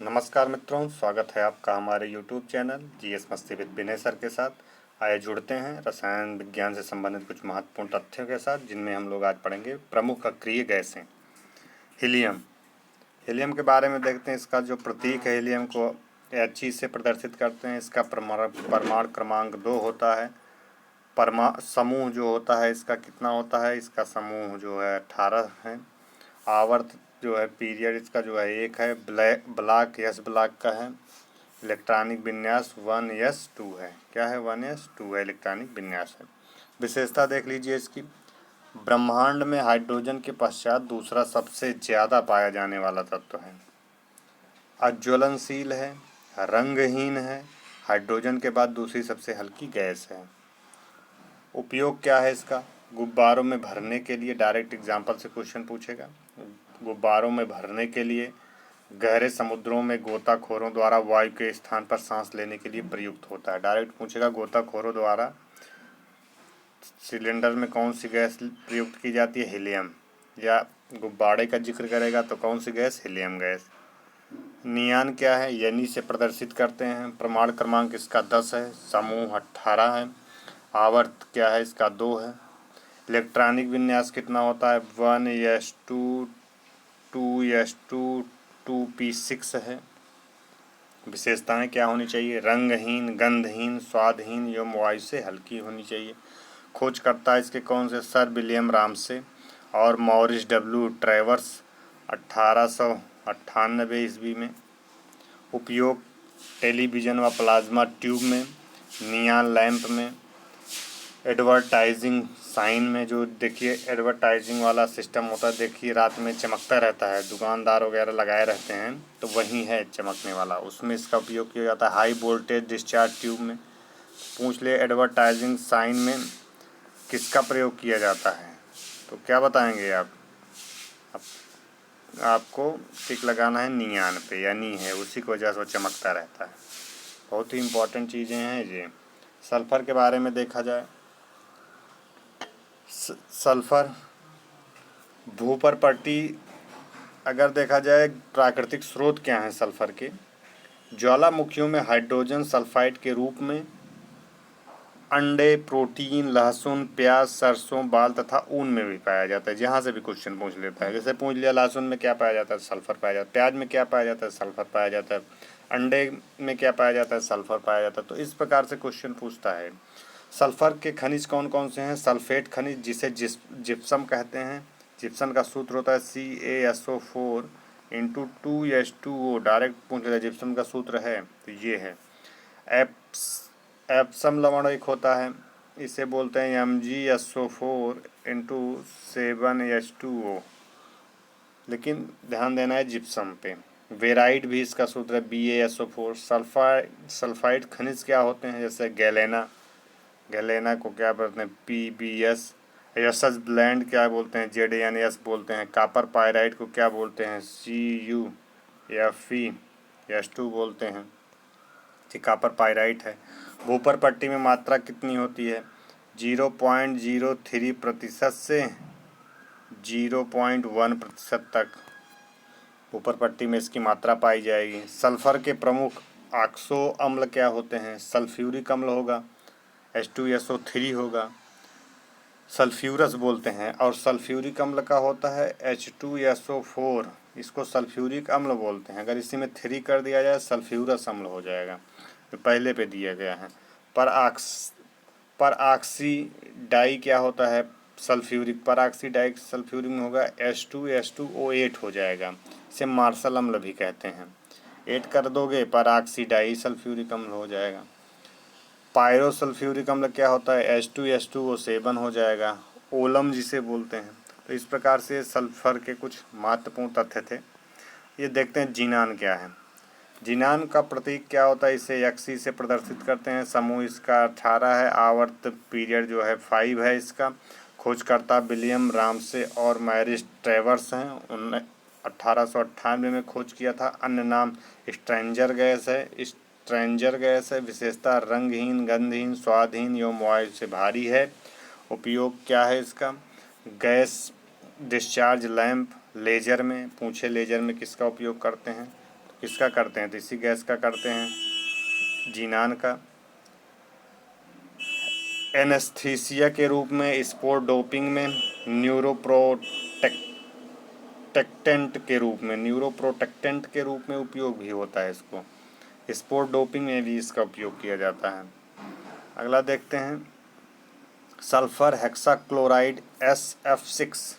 नमस्कार मित्रों, स्वागत है आपका हमारे YouTube चैनल जीएस मस्ती विद विनय सर के साथ। आइए जुड़ते हैं रसायन विज्ञान से संबंधित कुछ महत्वपूर्ण तथ्यों के साथ, जिनमें हम लोग आज पढ़ेंगे प्रमुख अक्रिय गैसें। हीलियम। हीलियम के बारे में देखते हैं। इसका जो प्रतीक है, हीलियम को He से प्रदर्शित करते हैं। इसका परमाणु क्रमांक 2 होता है। समूह जो होता है इसका कितना होता है? इसका समूह जो है 18 है। आवर्त जो है पीरियड इसका जो है 1 है। ब्लॉक यस ब्लॉक का है। इलेक्ट्रॉनिक विन्यास 1s2 है। क्या है? 1s2 है, इलेक्ट्रॉनिक विन्यास है। विशेषता देख लीजिए इसकी। ब्रह्मांड में हाइड्रोजन के पश्चात दूसरा सबसे ज़्यादा पाया जाने वाला तत्व है। अज्वलनशील है, रंगहीन है, हाइड्रोजन के बाद दूसरी सबसे हल्की गैस है। उपयोग क्या है इसका? गुब्बारों में भरने के लिए, डायरेक्ट एग्जाम्पल से क्वेश्चन पूछेगा। गुब्बारों में भरने के लिए, गहरे समुद्रों में गोताखोरों द्वारा वायु के स्थान पर सांस लेने के लिए प्रयुक्त होता है। डायरेक्ट पूछेगा गोताखोरों द्वारा सिलेंडर में कौन सी गैस प्रयुक्त की जाती है? हीलियम। या गुब्बारे का जिक्र करेगा तो कौन सी गैस? Helium gas. नियान क्या है? यानी से प्रदर्शित करते हैं। प्रमाण क्रमांक इसका 10 है। समूह 18 है। आवर्त क्या है? इसका 2 है। इलेक्ट्रॉनिक विन्यास कितना होता है? 1s2 2s2 2p6 है। विशेषताएं क्या होनी चाहिए? रंगहीन, गंधहीन, स्वादहीन एवं वायु से हल्की होनी चाहिए। खोजकर्ता इसके कौन से? सर विलियम रामसे और मॉरिस डब्ल्यू ट्रेवर्स 1898 ईस्वी में। उपयोग टेलीविज़न व प्लाज्मा ट्यूब में, नियान लैंप में, एडवर्टाइजिंग साइन में। जो देखिए एडवर्टाइजिंग वाला सिस्टम होता है, देखिए रात में चमकता रहता है, दुकानदार वगैरह लगाए रहते हैं, तो वही है चमकने वाला, उसमें इसका उपयोग किया जाता है। हाई वोल्टेज डिस्चार्ज ट्यूब में। पूछ ले एडवर्टाइजिंग साइन में किसका प्रयोग किया जाता है, तो क्या बताएंगे आप? आपको टिक लगाना है नियान पे, या नी है, उसी की वजह से वो चमकता रहता है। बहुत ही इम्पोर्टेंट चीज़ें हैं ये। सल्फ़र के बारे में देखा जाए, सल्फ़र भूपर पट्टी अगर देखा जाए, प्राकृतिक स्रोत क्या हैं सल्फ़र के? ज्वालामुखियों में हाइड्रोजन सल्फाइड के रूप में, अंडे, प्रोटीन, लहसुन, प्याज, सरसों, बाल तथा ऊन में भी पाया जाता है। जहाँ से भी क्वेश्चन पूछ लेता है। जैसे पूछ लिया लहसुन में क्या पाया जाता है? सल्फ़र पाया जाता है। प्याज में क्या पाया जाता है? सल्फ़र पाया जाता है। अंडे में क्या पाया जाता है? सल्फ़र पाया जाता है। तो इस प्रकार से क्वेश्चन पूछता है। सल्फ़र के खनिज कौन कौन से हैं? सल्फेट खनिज, जिसे जिप्सम कहते हैं। जिप्सम का सूत्र होता है CaSO4 × 2H2O। डायरेक्ट पूछ लेता है जिप्सम का सूत्र है, तो ये है। एप्सम लवण एक होता है, इसे बोलते हैं MgSO4 × 7H2O। लेकिन ध्यान देना है जिप्सम पे। वेराइड भी इसका सूत्र है BaSO4। सल्फाइड खनिज क्या होते हैं? जैसे गैलेना को क्या बोलते हैं? PbS। यशस ब्लेंड क्या बोलते हैं? ZnS बोलते हैं। कॉपर पायराइड को क्या बोलते हैं? CuFeS2 बोलते हैं। ये कॉपर पायराइट है। भूपर पट्टी में मात्रा कितनी होती है? 0.03% से 0.1% तक ऊपर पट्टी में इसकी मात्रा पाई जाएगी। सल्फर के प्रमुख ऑक्सो अम्ल क्या होते हैं? सल्फ्यूरिक अम्ल होगा, H2SO3 होगा, सल्फ्यूरस बोलते हैं। और सल्फ्यूरिक अम्ल का होता है H2SO4, इसको सल्फ्यूरिक अम्ल बोलते हैं। अगर इसी में 3 कर दिया जाए सल्फ्यूरस अम्ल हो जाएगा, तो पहले पे दिया गया है। पर ऑक्सीडाई क्या होता है? सल्फ्यूरिक। पर ऑक्सीडाई सल्फ्यूरिक में होगा H2H2O8 हो जाएगा। इसे मार्शल अम्ल भी कहते हैं। 8 कर दोगे पर ऑक्सीडाई सल्फ्यूरिक अम्ल हो जाएगा। पायरोसल्फ्यूरिक अम्ल क्या होता है? H2H2O7 हो जाएगा। ओलम जिसे बोलते हैं। तो इस प्रकार से सल्फर के कुछ महत्वपूर्ण तथ्य थे। ये देखते हैं जीनान क्या है। जीनान का प्रतीक क्या होता है? इसे Xe से प्रदर्शित करते हैं। समूह इसका 18 है। आवर्त पीरियड जो है 5 है इसका। खोजकर्ता विलियम रामसे और मैरिस ट्रेवर्स हैं। उन्होंने 1898 में खोज किया था। अन्य नाम स्ट्रेंजर गैस है। स्ट्रेंजर गैस है। विशेषता रंगहीन, गंधहीन, स्वादहीन एवं वायु से भारी है। उपयोग क्या है इसका? गैस डिस्चार्ज लैंप, लेजर में। पूछे लेजर में किसका उपयोग करते हैं? किसका करते हैं? तो इसी गैस का करते हैं, जीनान का। एनेस्थीसिया के रूप में, स्पोर डोपिंग में, न्यूरोप्रोटेक्टेंट के रूप में उपयोग भी होता है इसको। स्पोर डोपिंग में भी इसका उपयोग किया जाता है। अगला देखते हैं, सल्फर हेक्साक्लोराइड SF6।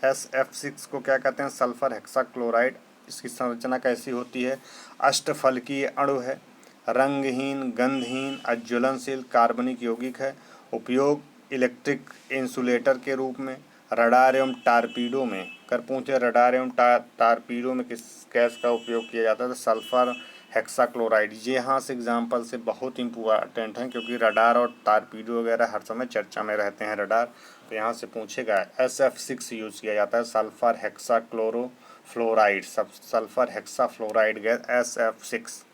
SF6 को क्या कहते हैं? Sulphur hexachloride. इसकी संरचना कैसी होती है? अष्टफलकीय अणु है, रंगहीन, गंधहीन, अज्वलनशील, कार्बनिक यौगिक है। उपयोग इलेक्ट्रिक इंसुलेटर के रूप में, रडार एवं टारपीडो में। कर पूछे रडार एवं टारपीडो में किस गैस का उपयोग किया जाता है? तो सल्फर हेक्साक्लोराइड। ये यहाँ से एग्जाम्पल से बहुत इम्पोर्टेंट हैं, क्योंकि रडार और टारपीडो वगैरह हर समय चर्चा में रहते हैं रडार, तो यहाँ से पूछेगा। SF6 यूज़ किया जाता है, sulphur hexachlorofluoride, sulphur hexafluoride gas SF6।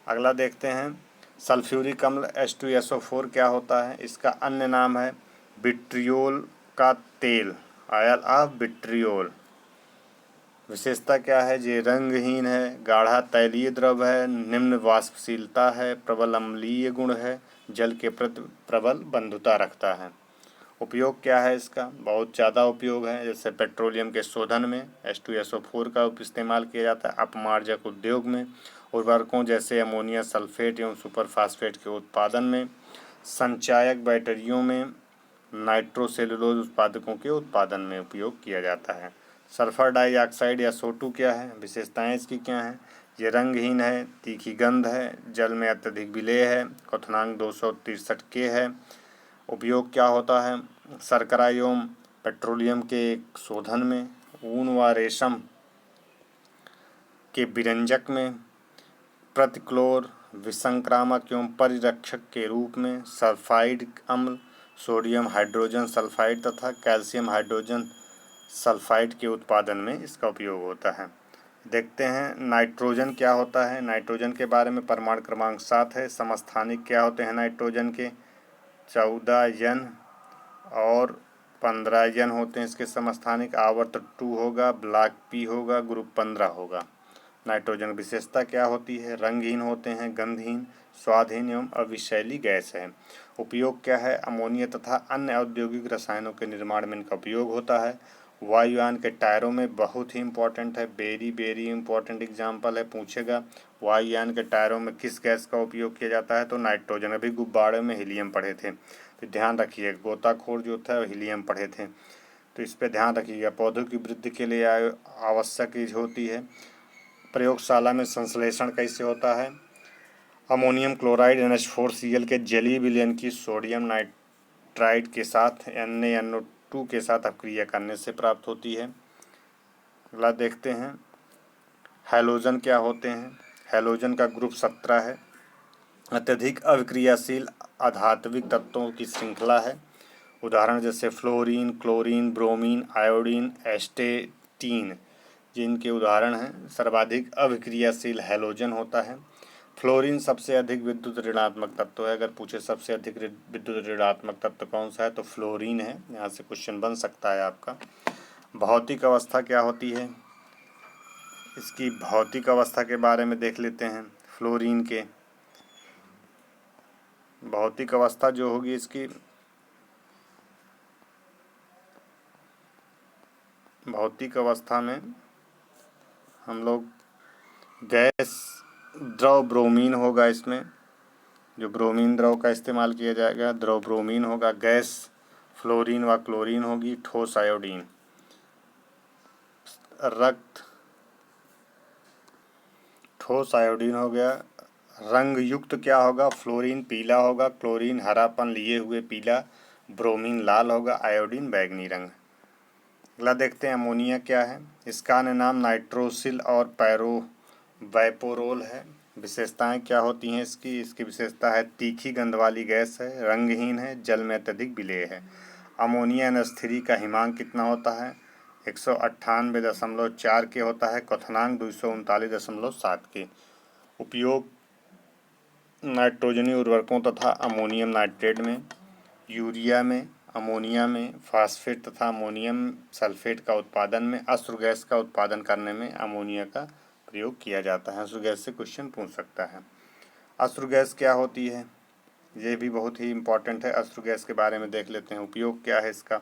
अगला देखते हैं, सल्फ्यूरिक अम्ल H2SO4 क्या होता है? इसका अन्य नाम है विट्रियोल का तेल, ऑयल ऑफ विट्रियोल। विशेषता क्या है? ये रंगहीन है, गाढ़ा तैलीय द्रव है, निम्न वाष्पशीलता है, प्रबल अम्लीय गुण है, जल के प्रति प्रबल बंधुता रखता है। उपयोग क्या है इसका? बहुत ज़्यादा उपयोग है, जैसे पेट्रोलियम के शोधन में H2SO4 का इस्तेमाल किया जाता है, अपमार्जक उद्योग में, उर्वरकों जैसे अमोनिया सल्फेट एवं सुपरफास्फेट के उत्पादन में, संचायक बैटरियों में, नाइट्रोसेलुलोज उत्पादकों के उत्पादन में उपयोग किया जाता है। सल्फर डाइऑक्साइड या SO2 क्या है? विशेषताएं इसकी क्या हैं? ये रंगहीन है, तीखी गंध है, जल में अत्यधिक विलेय है, क्वथनांक 263 K है। उपयोग क्या होता है? शर्करा एवं पेट्रोलियम के शोधन में, ऊन व रेशम के विरंजक में, प्रतिक्लोर, विसंक्रामक एवं परिरक्षक के रूप में, सल्फाइड अम्ल, सोडियम हाइड्रोजन सल्फाइड तथा कैल्शियम हाइड्रोजन सल्फाइड के उत्पादन में इसका उपयोग होता है। देखते हैं नाइट्रोजन क्या होता है। नाइट्रोजन के बारे में परमाणु क्रमांक 7 है। समस्थानिक क्या होते हैं नाइट्रोजन के? 14 N और 15 N होते हैं इसके समस्थानिक। आवर्त 2 होगा, ब्लॉक P होगा, ग्रुप 15 होगा। नाइट्रोजन विशेषता क्या होती है? रंगहीन होते हैं, गंधहीन, स्वादहीन एवं अविषैली गैस है। उपयोग क्या है? अमोनिया तथा अन्य औद्योगिक रसायनों के निर्माण में इनका उपयोग होता है। वायुयान के टायरों में बहुत ही इम्पोर्टेंट है, वेरी इम्पोर्टेंट एग्जाम्पल है, पूछेगा। वायुयान के टायरों में किस गैस का उपयोग किया जाता है? तो नाइट्रोजन। अभी गुब्बारे में हीलियम पढ़े थे, तो ध्यान रखिए, गोताखोर जो था हीलियम पढ़े थे, तो इस पर ध्यान रखिएगा। पौधों की वृद्धि के लिए आवश्यक होती है। प्रयोगशाला में संश्लेषण कैसे होता है? अमोनियम क्लोराइड NH4Cl के जलीय विलयन की सोडियम नाइट्राइड के साथ NaNO2 के साथ अपक्रिया करने से प्राप्त होती है। अगला देखते हैं, हैलोजन क्या होते हैं? हैलोजन का ग्रुप 17 है। अत्यधिक अविक्रियाशील अधात्विक तत्वों की श्रृंखला है। उदाहरण जैसे फ्लोरीन, क्लोरीन, ब्रोमीन, आयोडीन, एस्टेटीन, जिनके उदाहरण हैं। सर्वाधिक अविक्रियाशील हैलोजन होता है। फ्लोरीन सबसे अधिक विद्युत ऋणात्मक तत्व है। अगर पूछे सबसे अधिक विद्युत ऋणात्मक तत्व कौन सा है, तो फ्लोरीन है। यहाँ से क्वेश्चन बन सकता है आपका। भौतिक अवस्था क्या होती है? इसकी भौतिक अवस्था के बारे में देख लेते हैं। फ्लोरीन के भौतिक अवस्था जो होगी इसकी, भौतिक अवस्था में हम लोग गैस द्रव ब्रोमीन होगा, इसमें जो ब्रोमीन द्रव का इस्तेमाल किया जाएगा द्रव ब्रोमीन होगा। गैस फ्लोरीन व क्लोरीन होगी। ठोस आयोडीन, रक्त ठोस आयोडीन हो गया। रंग युक्त क्या होगा? फ्लोरीन पीला होगा, क्लोरीन हरापन लिए हुए पीला, ब्रोमीन लाल होगा, आयोडीन बैगनी रंग। अगला देखते हैं, अमोनिया क्या है? इसका अन्य नाम नाइट्रोसिल और वैपोरोल है। विशेषताएं क्या होती हैं इसकी? इसकी विशेषता है तीखी गंध वाली गैस है, रंगहीन है, जल में अत्यधिक विलेय है। अमोनिया NH3 का हिमांक कितना होता है? 198.4 के होता है। क्वथनांक 239.7 के। उपयोग नाइट्रोजनी उर्वरकों तथा अमोनियम नाइट्रेट में, यूरिया में, अमोनिया में, फास्फेट तथा अमोनियम सल्फेट का उत्पादन में, अश्रु गैस का उत्पादन करने में अमोनिया का प्रयोग किया जाता है। अश्रु गैस से क्वेश्चन पूछ सकता है। अश्रु गैस क्या होती है, ये भी बहुत ही इम्पोर्टेंट है। अश्रु गैस के बारे में देख लेते हैं। उपयोग क्या है इसका।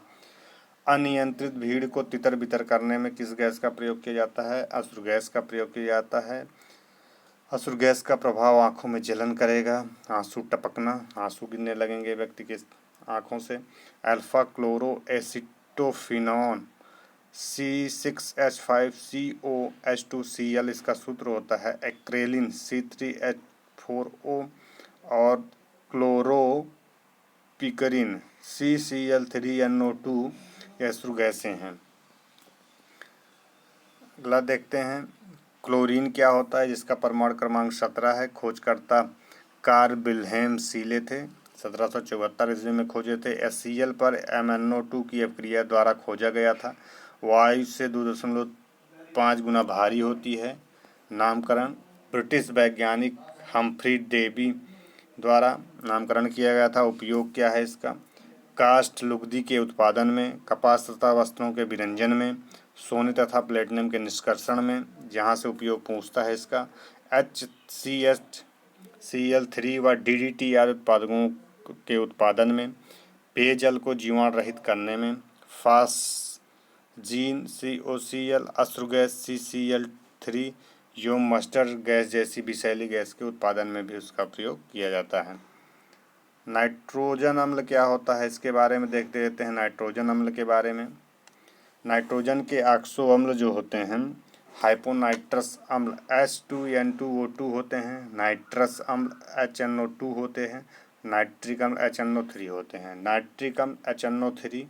अनियंत्रित भीड़ को तितर बितर करने में किस गैस का प्रयोग किया जाता है। अश्रु गैस का प्रयोग किया जाता है। अश्रु गैस का प्रभाव आँखों में जलन करेगा, आंसू टपकना, आंसू गिरने लगेंगे व्यक्ति के आँखों से। अल्फा क्लोरो एसिटोफिनॉन C6H5COH2Cl इसका सूत्र होता है। एक्रेलिन C3H4O और क्लोरोपिकरिन CCl3NO2 ये अश्रु गैसें हैं। अगला देखते हैं, क्लोरीन क्या होता है, जिसका परमाणु क्रमांक 17 है। खोजकर्ता कार्ल विल्हेम सीले थे, 1774 ईस्वी में खोजे थे। HCl पर MnO2 की अभिक्रिया द्वारा खोजा गया था। वायु से 2.5 गुना भारी होती है। नामकरण ब्रिटिश वैज्ञानिक हम्फ्री डेवी द्वारा नामकरण किया गया था। उपयोग क्या है इसका। काष्ठ लुगदी के उत्पादन में, कपास तथा वस्त्रों के विरंजन में, सोने तथा प्लेटिनम के निष्कर्षण में, जहाँ से उपयोग पूछता है इसका। HCl3 व DDT आदि उत्पादकों के उत्पादन में, पेयजल को जीवाणु रहित करने में, फास्जीन COCl, अश्रु गैस CCl3, योम मस्टर्ड गैस जैसी विषैली गैस के उत्पादन में भी उसका प्रयोग किया जाता है। नाइट्रोजन अम्ल क्या होता है, इसके बारे में देखते रहते हैं। नाइट्रोजन अम्ल के बारे में, नाइट्रोजन के ऑक्सो अम्ल जो होते हैं, हाइपोनाइट्रस अम्ल H2N2O2 होते हैं। नाइट्रस अम्ल HNO2 होते हैं। नाइट्रिक अम्ल HNO3 होते हैं। नाइट्रिक अम्ल HNO3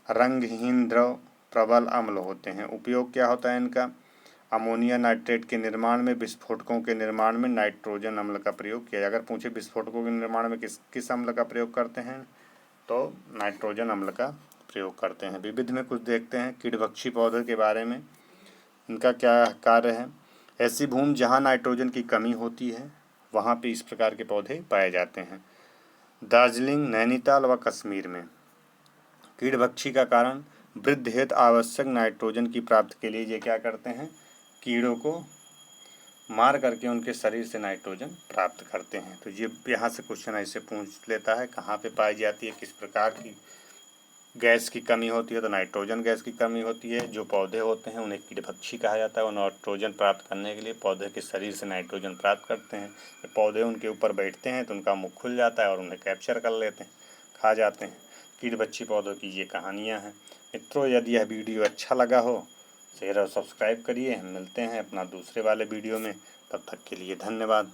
रंगहीन द्रव प्रबल अम्ल होते हैं। उपयोग क्या होता है इनका। अमोनिया नाइट्रेट के निर्माण में, विस्फोटकों के निर्माण में नाइट्रोजन अम्ल का प्रयोग किया। अगर पूछे विस्फोटकों के निर्माण में किस अम्ल का प्रयोग करते हैं, तो नाइट्रोजन अम्ल का प्रयोग करते हैं। विविध में कुछ देखते हैं, कीटभक्षी पौधे के बारे में, इनका क्या कार्य है। ऐसी भूमि जहाँ नाइट्रोजन की कमी होती है, वहाँ पे इस प्रकार के पौधे पाए जाते हैं। दार्जिलिंग, नैनीताल व कश्मीर में। कीटभक्षी का कारण, वृद्धि हेतु आवश्यक नाइट्रोजन की प्राप्ति के लिए ये क्या करते हैं, कीड़ों को मार करके उनके शरीर से नाइट्रोजन प्राप्त करते हैं। तो ये यहाँ से क्वेश्चन ऐसे पूछ लेता है, कहाँ पे पाई जाती है, किस प्रकार की गैस की कमी होती है। तो नाइट्रोजन गैस की कमी होती है। जो पौधे होते हैं उन्हें कीटभक्षी कहा जाता है। वो नाइट्रोजन प्राप्त करने के लिए पौधे के शरीर से नाइट्रोजन प्राप्त करते हैं। जब पौधे उनके ऊपर बैठते हैं तो उनका मुख खुल जाता है और उन्हें कैप्चर कर लेते हैं, खा जाते हैं। कीटभक्षी पौधों की ये कहानियाँ हैं। मित्रों, यदि यह वीडियो अच्छा लगा हो, शेयर और सब्सक्राइब करिए। हम मिलते हैं अपना दूसरे वाले वीडियो में। तब तक के लिए धन्यवाद।